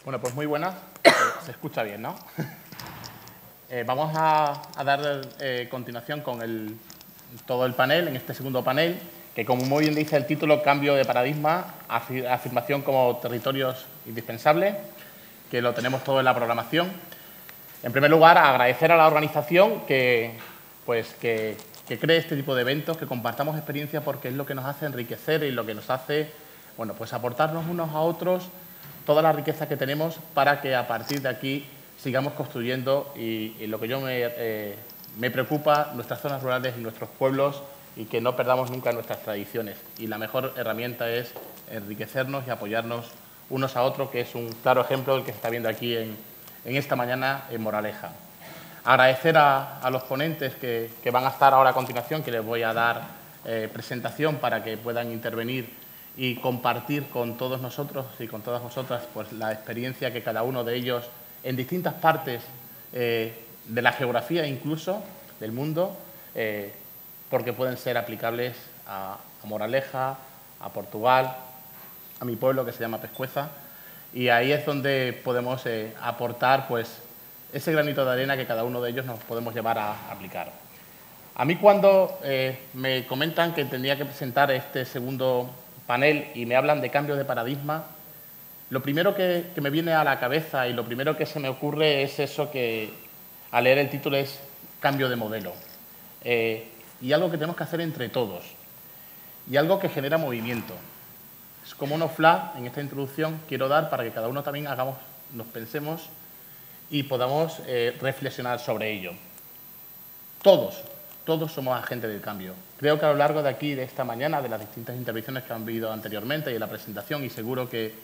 Bueno, pues muy buenas. Se escucha bien, ¿no? Vamos a dar continuación con todo el panel, en este segundo panel, que como muy bien dice el título, cambio de paradigma, afirmación como territorios indispensables, que lo tenemos todo en la programación. En primer lugar, agradecer a la organización que cree este tipo de eventos, que compartamos experiencias, porque es lo que nos hace enriquecer y lo que nos hace, bueno, pues aportarnos unos a otros toda la riqueza que tenemos para que a partir de aquí sigamos construyendo y lo que yo me preocupa, nuestras zonas rurales y nuestros pueblos, y que no perdamos nunca nuestras tradiciones. Y la mejor herramienta es enriquecernos y apoyarnos unos a otros, que es un claro ejemplo del que se está viendo aquí en esta mañana en Moraleja. Agradecer a los ponentes que van a estar ahora a continuación, que les voy a dar presentación para que puedan intervenir y compartir con todos nosotros y con todas vosotras pues, la experiencia que cada uno de ellos en distintas partes de la geografía incluso del mundo, porque pueden ser aplicables a Moraleja, a Portugal, a mi pueblo que se llama Pescueza, y ahí es donde podemos aportar pues, ese granito de arena que cada uno de ellos nos podemos llevar a aplicar. A mí cuando me comentan que tendría que presentar este segundo panel y me hablan de cambio de paradigma, lo primero que me viene a la cabeza y lo primero que se me ocurre es eso que al leer el título es cambio de modelo. Y algo que tenemos que hacer entre todos y algo que genera movimiento. Es como unos flash en esta introducción quiero dar para que cada uno también nos pensemos y podamos reflexionar sobre ello. Todos somos agentes del cambio. Creo que a lo largo de aquí, de esta mañana, de las distintas intervenciones que han habido anteriormente y en la presentación, y seguro que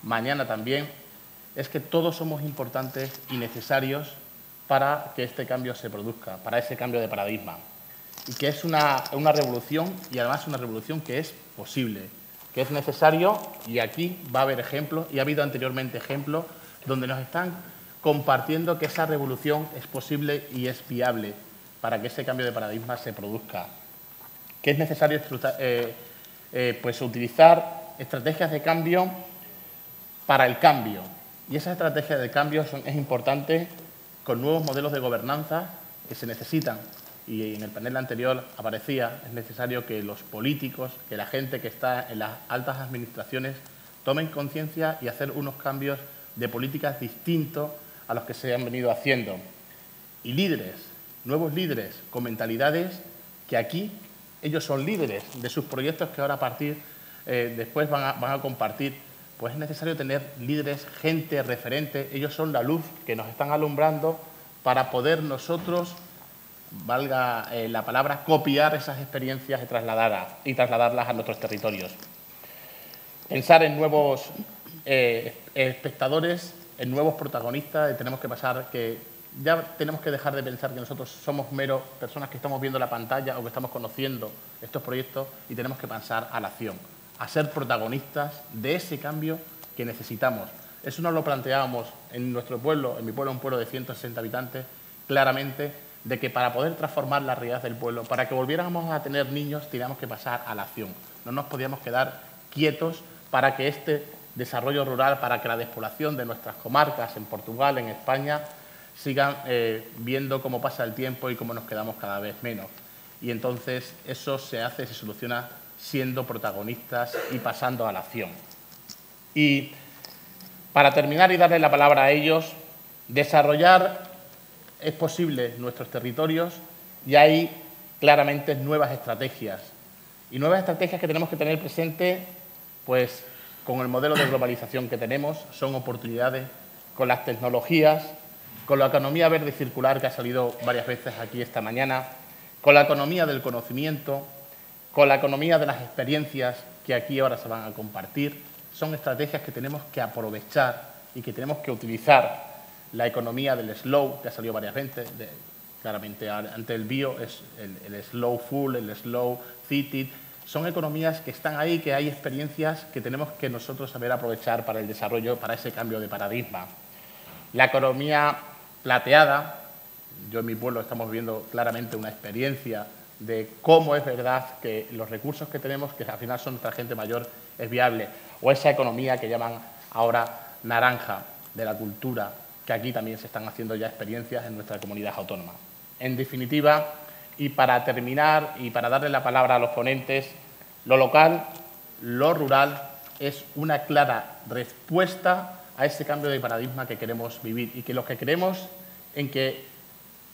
mañana también, es que todos somos importantes y necesarios para que este cambio se produzca, para ese cambio de paradigma. Y que es una revolución, y además una revolución que es posible, que es necesario, y aquí va a haber ejemplos, y ha habido anteriormente ejemplos, donde nos están compartiendo que esa revolución es posible y es viable para que ese cambio de paradigma se produzca. Que es necesario pues utilizar estrategias de cambio para el cambio. Y esas estrategias de cambio es importante con nuevos modelos de gobernanza que se necesitan. Y en el panel anterior aparecía, es necesario que los políticos, que la gente que está en las altas administraciones tomen conciencia y hacer unos cambios de políticas distintos a los que se han venido haciendo. Y líderes, nuevos líderes con mentalidades que aquí ellos son líderes de sus proyectos que ahora a partir después van a compartir. Pues es necesario tener líderes, gente referente. Ellos son la luz que nos están alumbrando para poder nosotros, valga la palabra, copiar esas experiencias y trasladarlas a nuestros territorios. Pensar en nuevos espectadores, en nuevos protagonistas. Tenemos que pasar que ya tenemos que dejar de pensar que nosotros somos meros personas que estamos viendo la pantalla o que estamos conociendo estos proyectos, y tenemos que pasar a la acción, a ser protagonistas de ese cambio que necesitamos. Eso nos lo planteábamos en nuestro pueblo, en mi pueblo, un pueblo de 160 habitantes, claramente, de que para poder transformar la realidad del pueblo, para que volviéramos a tener niños, teníamos que pasar a la acción. No nos podíamos quedar quietos para que este desarrollo rural, para que la despoblación de nuestras comarcas en Portugal, en España, sigan viendo cómo pasa el tiempo y cómo nos quedamos cada vez menos. Y entonces eso se soluciona siendo protagonistas y pasando a la acción. Y para terminar y darle la palabra a ellos, desarrollar es posible nuestros territorios y hay claramente nuevas estrategias. Y nuevas estrategias que tenemos que tener presente, pues con el modelo de globalización que tenemos, son oportunidades con las tecnologías, con la economía verde y circular que ha salido varias veces aquí esta mañana, con la economía del conocimiento, con la economía de las experiencias que aquí ahora se van a compartir. Son estrategias que tenemos que aprovechar y que tenemos que utilizar. La economía del slow, que ha salido varias veces, claramente ante el bio es el slow food, el slow city. Son economías que están ahí, que hay experiencias que tenemos que nosotros saber aprovechar para el desarrollo, para ese cambio de paradigma. La economía plateada, yo en mi pueblo estamos viendo claramente una experiencia de cómo es verdad que los recursos que tenemos, que al final son nuestra gente mayor, es viable. O esa economía que llaman ahora naranja. de la cultura, que aquí también se están haciendo ya experiencias en nuestra comunidad autónoma. En definitiva, y para terminar y para darle la palabra a los ponentes, lo local, lo rural, es una clara respuesta a ese cambio de paradigma que queremos vivir y que los que creemos en que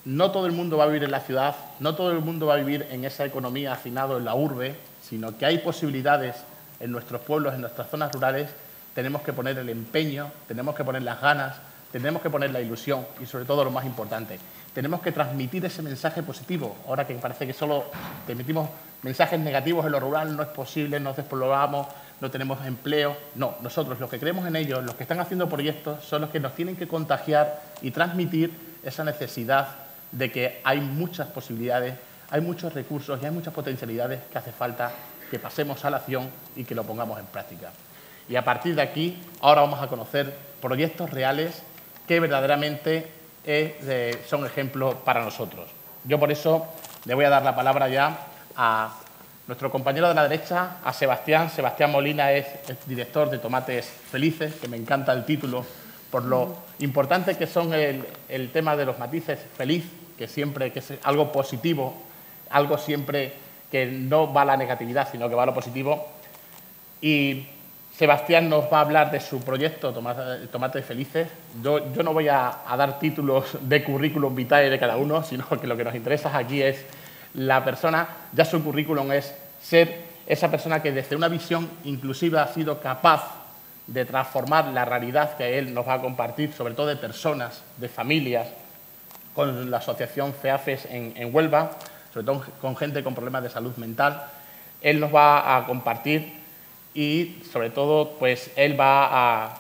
no todo el mundo va a vivir en la ciudad, no todo el mundo va a vivir en esa economía hacinado en la urbe, sino que hay posibilidades en nuestros pueblos, en nuestras zonas rurales. Tenemos que poner el empeño, tenemos que poner las ganas, tenemos que poner la ilusión y, sobre todo, lo más importante, tenemos que transmitir ese mensaje positivo. Ahora que parece que solo transmitimos mensajes negativos en lo rural, no es posible, nos despoblamos, no tenemos empleo. No, nosotros, los que creemos en ellos, los que están haciendo proyectos, son los que nos tienen que contagiar y transmitir esa necesidad de que hay muchas posibilidades, hay muchos recursos y hay muchas potencialidades que hace falta que pasemos a la acción y que lo pongamos en práctica. Y a partir de aquí, ahora vamos a conocer proyectos reales que verdaderamente son ejemplos para nosotros. Yo por eso le voy a dar la palabra ya a nuestro compañero de la derecha, a Sebastián. Sebastián Molina es director de Tomates Felices, que me encanta el título, por lo importante que son el tema de los matices feliz, que es algo positivo, algo siempre que no va a la negatividad, sino que va a lo positivo. Y Sebastián nos va a hablar de su proyecto Tomates Felices. Yo no voy a dar títulos de currículum vitae de cada uno, sino que lo que nos interesa aquí es la persona. Ya su currículum es ser esa persona que desde una visión inclusiva ha sido capaz de transformar la realidad que él nos va a compartir, sobre todo de personas, de familias, con la asociación FEAFES en Huelva, sobre todo con gente con problemas de salud mental. Él nos va a compartir y, sobre todo, pues él va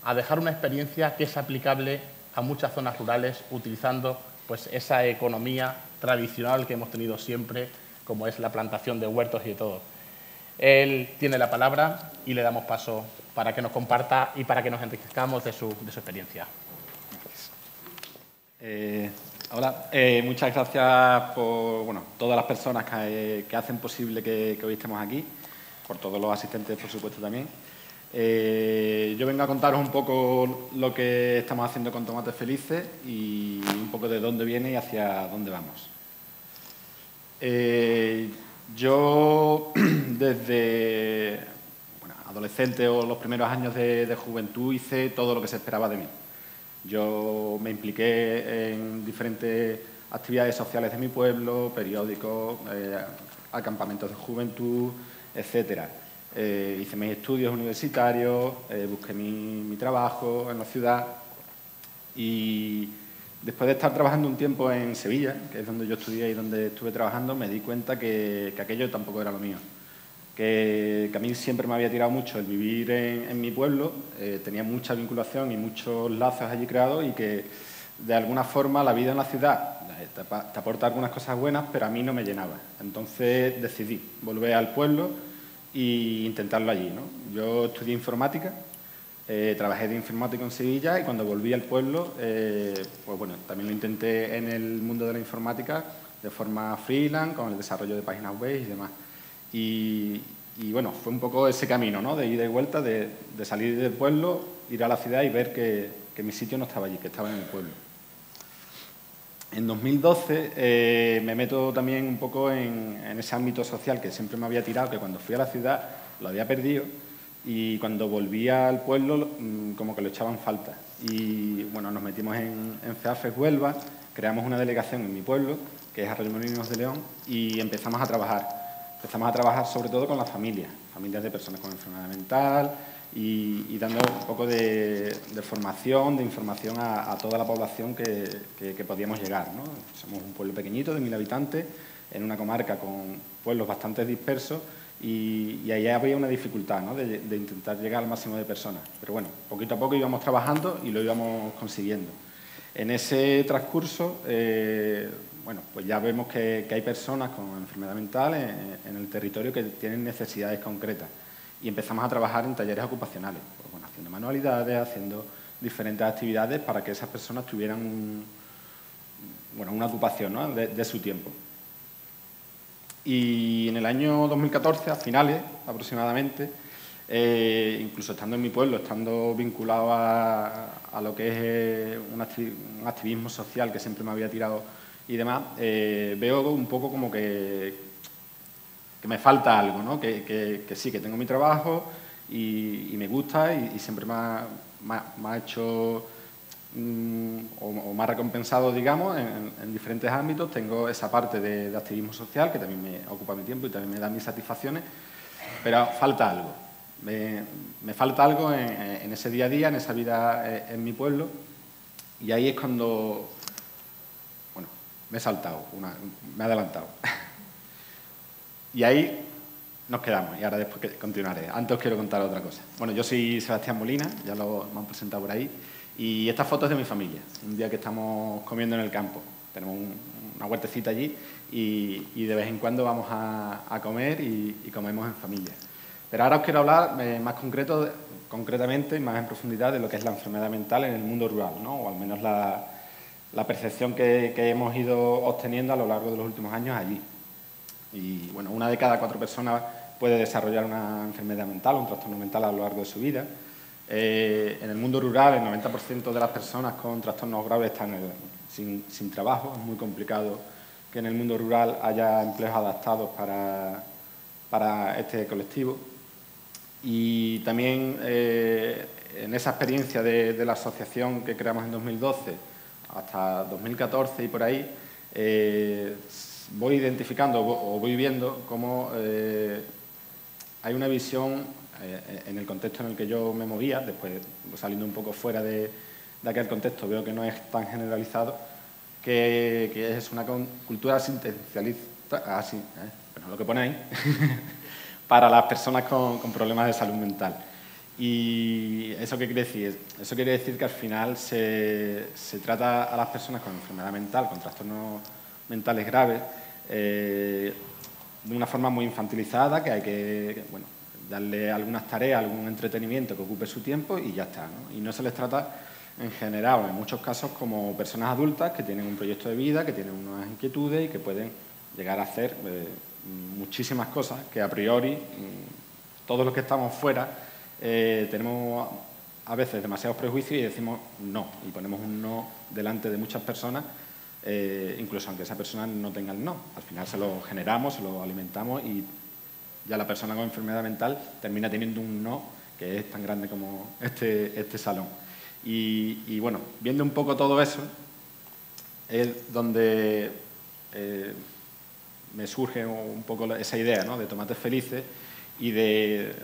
a dejar una experiencia que es aplicable a muchas zonas rurales, utilizando pues esa economía tradicional que hemos tenido siempre, como es la plantación de huertos y de todo. Él tiene la palabra y le damos paso para que nos comparta y para que nos enriquezcamos de su experiencia. Hola, muchas gracias por todas las personas que hacen posible que hoy estemos aquí, por todos los asistentes, por supuesto, también. Yo vengo a contaros un poco lo que estamos haciendo con Tomates Felices y un poco de dónde viene y hacia dónde vamos. Yo, desde adolescente o los primeros años de juventud, hice todo lo que se esperaba de mí. Yo me impliqué en diferentes actividades sociales de mi pueblo, periódicos, acampamentos de juventud, etcétera. Hice mis estudios universitarios, busqué mi trabajo en la ciudad y después de estar trabajando un tiempo en Sevilla, que es donde yo estudié y donde estuve trabajando, me di cuenta que aquello tampoco era lo mío. Que a mí siempre me había tirado mucho el vivir en mi pueblo, tenía mucha vinculación y muchos lazos allí creados y que de alguna forma la vida en la ciudad te aporta algunas cosas buenas, pero a mí no me llenaba. Entonces decidí volver al pueblo e intentarlo allí, ¿no? Yo estudié informática. Trabajé de informático en Sevilla y cuando volví al pueblo, pues bueno, también lo intenté en el mundo de la informática de forma freelance, con el desarrollo de páginas web y demás. Y bueno, fue un poco ese camino, ¿no? De ida y vuelta, de salir del pueblo, ir a la ciudad y ver que mi sitio no estaba allí, que estaba en el pueblo. En 2012 me meto también un poco en ese ámbito social que siempre me había tirado, que cuando fui a la ciudad lo había perdido. Y cuando volví al pueblo, como que lo echaban falta. Y bueno, nos metimos en FEAFES Huelva, creamos una delegación en mi pueblo, que es Arroyomolinos de León, y empezamos a trabajar. Empezamos a trabajar sobre todo con las familias de personas con enfermedad mental y dando un poco de formación, de información a toda la población que podíamos llegar, ¿no? Somos un pueblo pequeñito de 1000 habitantes, en una comarca con pueblos bastante dispersos, y ahí había una dificultad, ¿no? de intentar llegar al máximo de personas. Pero bueno, poquito a poco íbamos trabajando y lo íbamos consiguiendo. En ese transcurso, bueno, pues ya vemos que hay personas con enfermedad mental en el territorio que tienen necesidades concretas. Y empezamos a trabajar en talleres ocupacionales, pues bueno, haciendo manualidades, haciendo diferentes actividades para que esas personas tuvieran una ocupación, ¿no? de su tiempo. Y en el año 2014, a finales aproximadamente, incluso estando en mi pueblo, estando vinculado a lo que es un activismo social que siempre me había tirado y demás, veo un poco como que me falta algo, ¿no? Que sí, que tengo mi trabajo y me gusta y siempre me ha hecho o me ha recompensado, digamos, en diferentes ámbitos. Tengo esa parte de activismo social que también me ocupa mi tiempo y también me da mis satisfacciones, pero falta algo. Me falta algo en ese día a día, en esa vida en mi pueblo, y ahí es cuando, bueno, me he saltado, me he adelantado. Y ahí nos quedamos, y ahora después continuaré. Antes os quiero contar otra cosa. Bueno, yo soy Sebastián Molina, ya me han presentado por ahí, y esta foto es de mi familia, un día que estamos comiendo en el campo. Tenemos una huertecita allí y de vez en cuando vamos a comer y comemos en familia. Pero ahora os quiero hablar más concretamente y más en profundidad de lo que es la enfermedad mental en el mundo rural, ¿no? O al menos la percepción que hemos ido obteniendo a lo largo de los últimos años allí. Y bueno, 1 de cada 4 personas puede desarrollar una enfermedad mental, un trastorno mental a lo largo de su vida. En el mundo rural, el 90% de las personas con trastornos graves están sin trabajo. Es muy complicado que en el mundo rural haya empleos adaptados para este colectivo. Y también en esa experiencia de la asociación que creamos en 2012 hasta 2014 y por ahí, voy identificando o voy viendo cómo hay una visión en el contexto en el que yo me movía, después saliendo un poco fuera de aquel contexto, veo que no es tan generalizado, que es una cultura asistencialista, bueno, lo que pone ahí, para las personas con problemas de salud mental. ¿Y eso qué quiere decir? Eso quiere decir que al final se trata a las personas con enfermedad mental, con trastornos mentales graves, de una forma muy infantilizada, que hay que darle algunas tareas, algún entretenimiento que ocupe su tiempo y ya está, ¿no? Y no se les trata en general, en muchos casos, como personas adultas que tienen un proyecto de vida, que tienen unas inquietudes y que pueden llegar a hacer muchísimas cosas que a priori todos los que estamos fuera tenemos a veces demasiados prejuicios y decimos no, y ponemos un no delante de muchas personas, incluso aunque esa persona no tenga el no. Al final se lo generamos, se lo alimentamos y ya la persona con enfermedad mental termina teniendo un no que es tan grande como este salón. Y bueno, viendo un poco todo eso, es donde me surge un poco esa idea, ¿no?, de Tomates Felices y de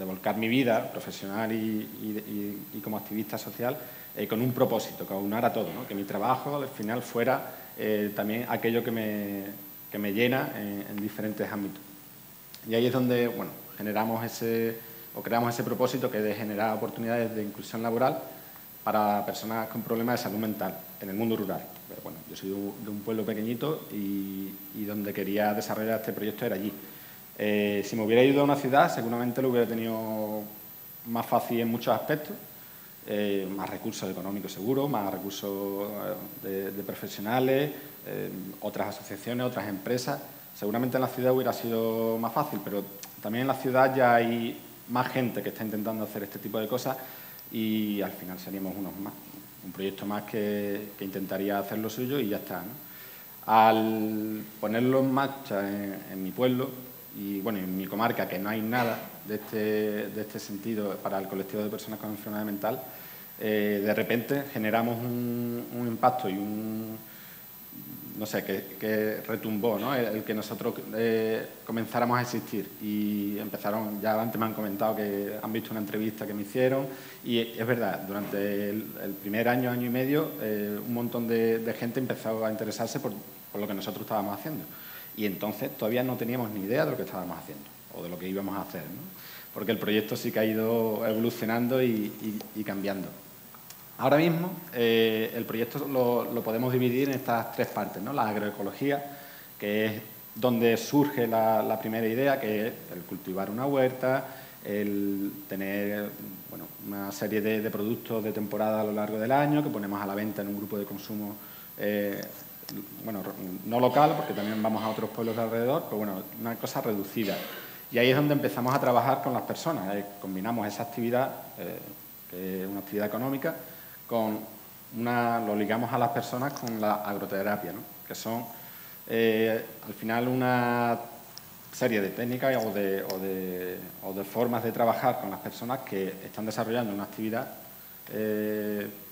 volcar mi vida profesional y como activista social con un propósito, que aunara todo, ¿no?, que mi trabajo al final fuera también aquello que me llena en diferentes ámbitos. Y ahí es donde, bueno, creamos ese propósito, que es de generar oportunidades de inclusión laboral para personas con problemas de salud mental en el mundo rural. Pero bueno, yo soy de un pueblo pequeñito y donde quería desarrollar este proyecto era allí. Si me hubiera ido a una ciudad, seguramente lo hubiera tenido más fácil en muchos aspectos, más recursos económicos seguro, más recursos de profesionales, otras asociaciones, otras empresas. Seguramente en la ciudad hubiera sido más fácil, pero también en la ciudad ya hay más gente que está intentando hacer este tipo de cosas y al final seríamos unos más, un proyecto más que intentaría hacer lo suyo y ya está, ¿no? Al ponerlo en marcha en mi pueblo y bueno, en mi comarca, que no hay nada de este sentido para el colectivo de personas con enfermedad mental, de repente generamos un impacto y no sé, que retumbó, ¿no?, el que nosotros comenzáramos a existir. Y empezaron, ya antes me han comentado que han visto una entrevista que me hicieron, y es verdad, durante el primer año y medio, un montón de gente empezó a interesarse por lo que nosotros estábamos haciendo. Y entonces todavía no teníamos ni idea de lo que estábamos haciendo, o de lo que íbamos a hacer, ¿no?, porque el proyecto sí que ha ido evolucionando y cambiando. Ahora mismo el proyecto lo podemos dividir en estas 3 partes, ¿no? La agroecología, que es donde surge la primera idea, que es el cultivar una huerta, el tener una serie de productos de temporada a lo largo del año que ponemos a la venta en un grupo de consumo, no local, porque también vamos a otros pueblos de alrededor, pero bueno, una cosa reducida. Y ahí es donde empezamos a trabajar con las personas. Combinamos esa actividad, que es una actividad económica, lo ligamos a las personas con la agroterapia, ¿no? Que son, al final, una serie de técnicas o de formas de trabajar con las personas que están desarrollando una actividad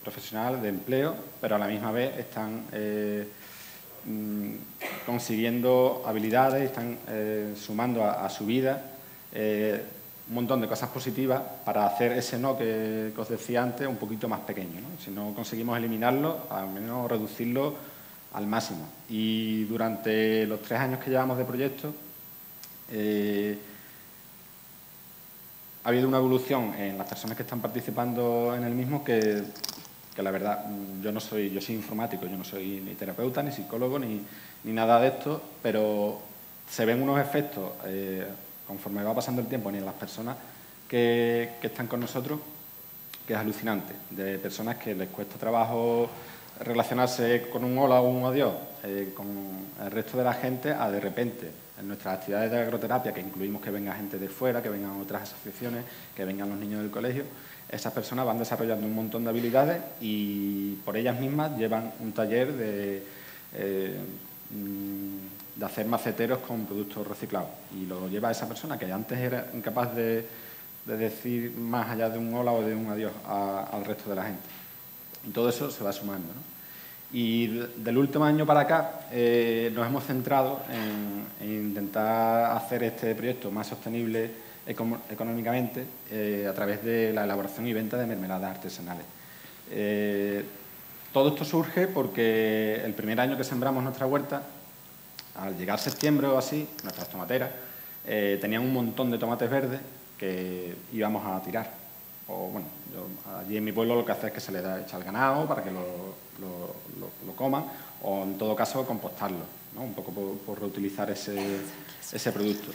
profesional de empleo, pero a la misma vez están consiguiendo habilidades, están sumando a su vida un montón de cosas positivas para hacer ese no que os decía antes un poquito más pequeño, ¿no? Si no conseguimos eliminarlo, al menos reducirlo al máximo. Y durante los 3 años que llevamos de proyecto, ha habido una evolución en las personas que están participando en el mismo que la verdad, yo soy informático, yo no soy ni terapeuta, ni psicólogo, ni nada de esto, pero se ven unos efectos conforme va pasando el tiempo en las personas que están con nosotros, que es alucinante, de personas que les cuesta trabajo relacionarse con un hola o un adiós con el resto de la gente, a de repente en nuestras actividades de agroterapia, que incluimos que venga gente de fuera, que vengan otras asociaciones, que vengan los niños del colegio, esas personas van desarrollando un montón de habilidades y por ellas mismas llevan un taller de hacer maceteros con productos reciclados. Y lo lleva esa persona que antes era incapaz de decir más allá de un hola o de un adiós al resto de la gente. Y todo eso se va sumando, ¿no? Y del último año para acá nos hemos centrado en intentar hacer este proyecto más sostenible económicamente a través de la elaboración y venta de mermeladas artesanales. Todo esto surge porque el primer año que sembramos nuestra huerta, al llegar septiembre o así, nuestras tomateras tenían un montón de tomates verdes que íbamos a tirar. O, bueno, allí en mi pueblo lo que hace es que se le echa al ganado para que lo coman, o en todo caso compostarlo, ¿no? Un poco por reutilizar ese producto.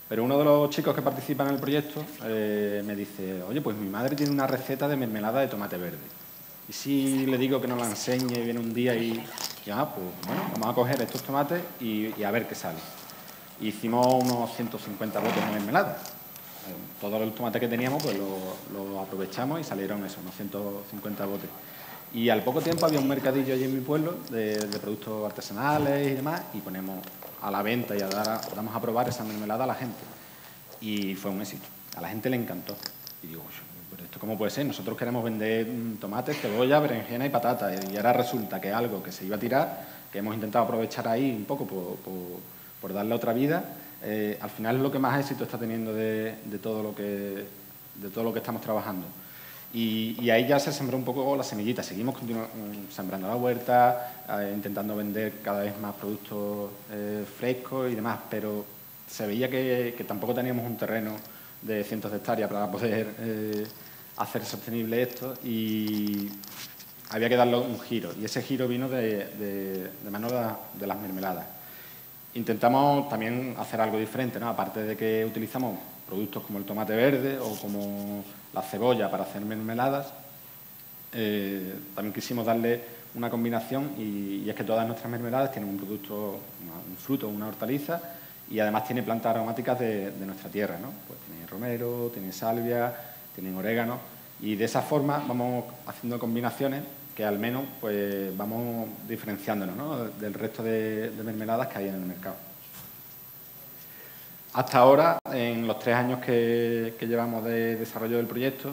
Pero uno de los chicos que participa en el proyecto me dice, oye, pues mi madre tiene una receta de mermelada de tomate verde. Y si le digo que nos la enseñe y viene un día y pues bueno, vamos a coger estos tomates y a ver qué sale. Hicimos unos 150 botes de mermelada. Todo el tomate que teníamos pues lo aprovechamos y salieron eso, unos 150 botes. Y al poco tiempo había un mercadillo allí en mi pueblo de productos artesanales y demás, y ponemos a la venta y damos a probar esa mermelada a la gente. Y fue un éxito. A la gente le encantó. Y digo, ¿pero esto cómo puede ser? Nosotros queremos vender tomates, cebolla, berenjena y patata. Y ahora resulta que algo que se iba a tirar, que hemos intentado aprovechar ahí un poco por darle otra vida, al final es lo que más éxito está teniendo de todo lo que estamos trabajando. Y ahí ya se sembró un poco la semillita. Seguimos sembrando la huerta, intentando vender cada vez más productos frescos y demás, pero se veía que tampoco teníamos un terreno de cientos de hectáreas para poder hacer sostenible esto y había que darle un giro. Y ese giro vino de mano de las mermeladas. Intentamos también hacer algo diferente, ¿no? Aparte de que utilizamos productos como el tomate verde o como la cebolla para hacer mermeladas, también quisimos darle una combinación y es que todas nuestras mermeladas tienen un producto, un fruto, una hortaliza y además tiene plantas aromáticas de nuestra tierra, ¿no? Pues tiene romero, tiene salvia, tienen orégano y de esa forma vamos haciendo combinaciones que al menos pues vamos diferenciándonos, ¿no? Del resto de mermeladas que hay en el mercado. Hasta ahora, en los 3 años que llevamos de desarrollo del proyecto,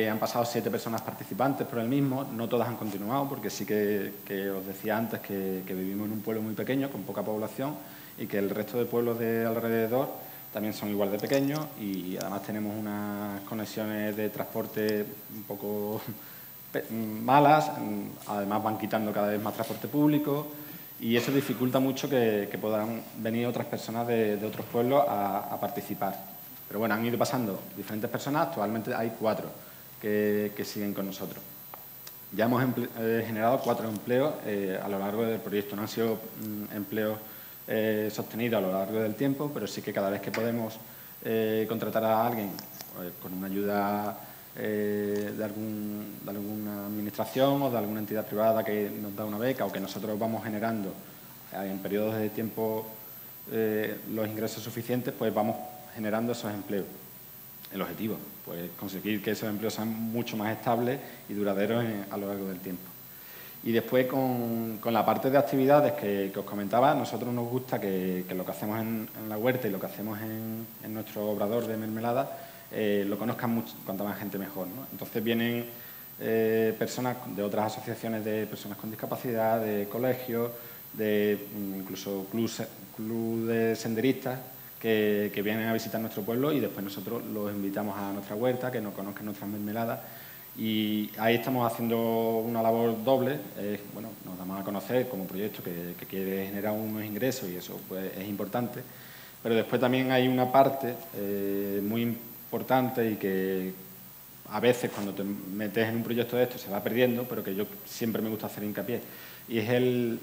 han pasado 7 personas participantes por el mismo. No todas han continuado, porque sí que os decía antes que vivimos en un pueblo muy pequeño, con poca población, y que el resto de pueblos de alrededor también son igual de pequeños y además tenemos unas conexiones de transporte un poco malas, además van quitando cada vez más transporte público y eso dificulta mucho que puedan venir otras personas de otros pueblos a participar. Pero bueno, han ido pasando diferentes personas, actualmente hay 4 que siguen con nosotros. Ya hemos generado 4 empleos a lo largo del proyecto, no han sido empleos sostenidos a lo largo del tiempo, pero sí que cada vez que podemos contratar a alguien con una ayuda de alguna administración o de alguna entidad privada que nos da una beca o que nosotros vamos generando en periodos de tiempo los ingresos suficientes, pues vamos generando esos empleos. El objetivo, pues conseguir que esos empleos sean mucho más estables y duraderos a lo largo del tiempo. Y después, con la parte de actividades que os comentaba, a nosotros nos gusta que lo que hacemos en la huerta y lo que hacemos en nuestro obrador de mermelada lo conozcan cuanta más gente mejor, ¿no? Entonces vienen personas de otras asociaciones de personas con discapacidad, de colegios, de incluso club de senderistas que vienen a visitar nuestro pueblo y después nosotros los invitamos a nuestra huerta, que nos conozcan nuestras mermeladas. Y ahí estamos haciendo una labor doble. Bueno, nos damos a conocer como proyecto que quiere generar unos ingresos y eso pues, es importante. Pero después también hay una parte muy importante y que a veces cuando te metes en un proyecto de esto se va perdiendo, pero que yo siempre me gusta hacer hincapié. Y es el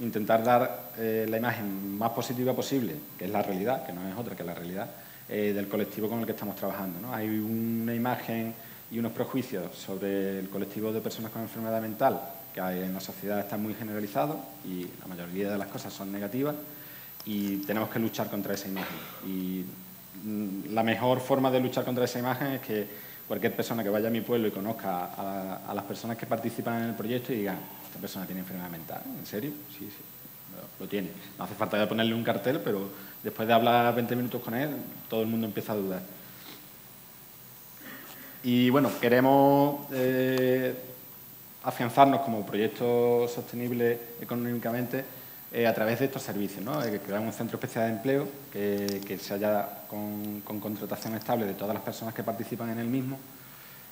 intentar dar la imagen más positiva posible, que es la realidad, que no es otra que la realidad, del colectivo con el que estamos trabajando, ¿no? Hay una imagen y unos prejuicios sobre el colectivo de personas con enfermedad mental que en la sociedad están muy generalizados y la mayoría de las cosas son negativas y tenemos que luchar contra esa imagen. Y la mejor forma de luchar contra esa imagen es que cualquier persona que vaya a mi pueblo y conozca a las personas que participan en el proyecto y diga, esta persona tiene enfermedad mental, ¿en serio? Sí, sí, lo tiene. No hace falta ponerle un cartel, pero después de hablar 20 minutos con él, todo el mundo empieza a dudar. Y bueno, queremos afianzarnos como proyecto sostenible económicamente a través de estos servicios, ¿no? Crear un centro especial de empleo que se haya con contratación estable de todas las personas que participan en el mismo,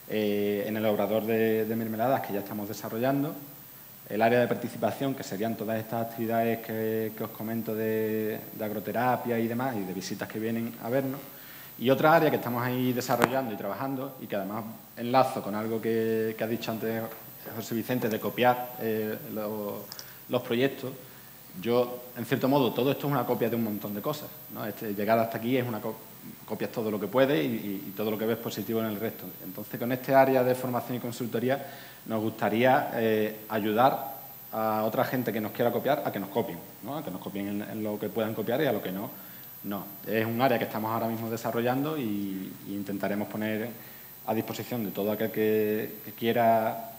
en el obrador de mermeladas que ya estamos desarrollando, el área de participación, que serían todas estas actividades que os comento de agroterapia y demás, y de visitas que vienen a vernos. Y otra área que estamos ahí desarrollando y trabajando, y que además enlazo con algo que ha dicho antes José Vicente, de copiar los proyectos. Yo, en cierto modo, todo esto es una copia de un montón de cosas, ¿no? Llegar hasta aquí es copias todo lo que puedes y todo lo que ves positivo en el resto. Entonces, con este área de formación y consultoría, nos gustaría ayudar a otra gente que nos quiera copiar a que nos copien, ¿no? A que nos copien en lo que puedan copiar y a lo que no. No, es un área que estamos ahora mismo desarrollando y intentaremos poner a disposición de todo aquel que quiera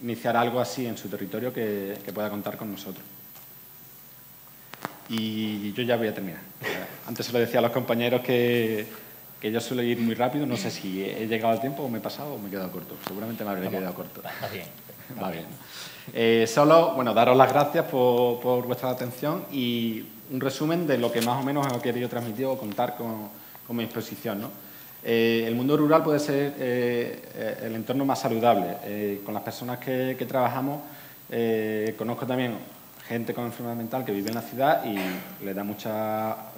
iniciar algo así en su territorio que pueda contar con nosotros. Y yo ya voy a terminar. Antes se lo decía a los compañeros que yo suelo ir muy rápido. No sé si he llegado al tiempo o me he pasado o me he quedado corto. Seguramente me habré quedado corto. Está bien. Va bien. Solo, bueno, daros las gracias por vuestra atención y un resumen de lo que más o menos he querido transmitir o contar con mi exposición, ¿no? El mundo rural puede ser el entorno más saludable. Con las personas que trabajamos, conozco también gente con enfermedad mental que vive en la ciudad y le da muchos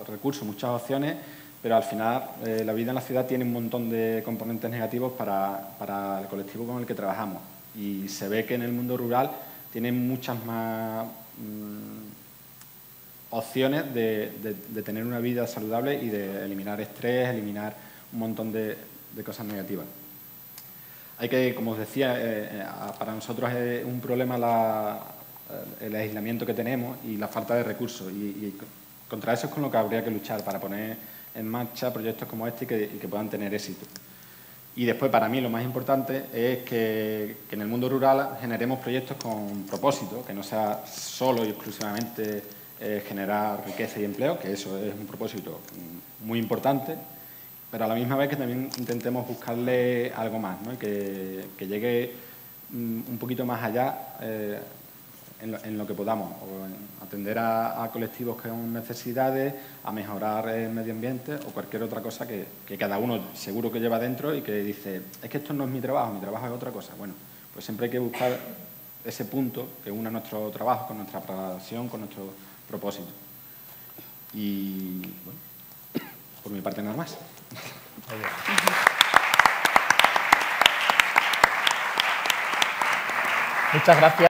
recursos, muchas opciones, pero al final la vida en la ciudad tiene un montón de componentes negativos para el colectivo con el que trabajamos. Y se ve que en el mundo rural tienen muchas más opciones de tener una vida saludable y de eliminar estrés, eliminar un montón de cosas negativas. Hay que, como os decía, para nosotros es un problema el aislamiento que tenemos y la falta de recursos. Y contra eso es con lo que habría que luchar para poner en marcha proyectos como este y que puedan tener éxito. Y después, para mí, lo más importante es que en el mundo rural generemos proyectos con propósito, que no sea solo y exclusivamente generar riqueza y empleo, que eso es un propósito muy importante, pero a la misma vez que también intentemos buscarle algo más, ¿no? Y que llegue un poquito más allá en lo que podamos, o en atender a colectivos con necesidades, a mejorar el medio ambiente o cualquier otra cosa que cada uno seguro que lleva dentro y que dice, es que esto no es mi trabajo es otra cosa. Bueno, pues siempre hay que buscar ese punto que una nuestro trabajo con nuestra pasión, con nuestro propósito. Y bueno, por mi parte nada más. Muchas gracias.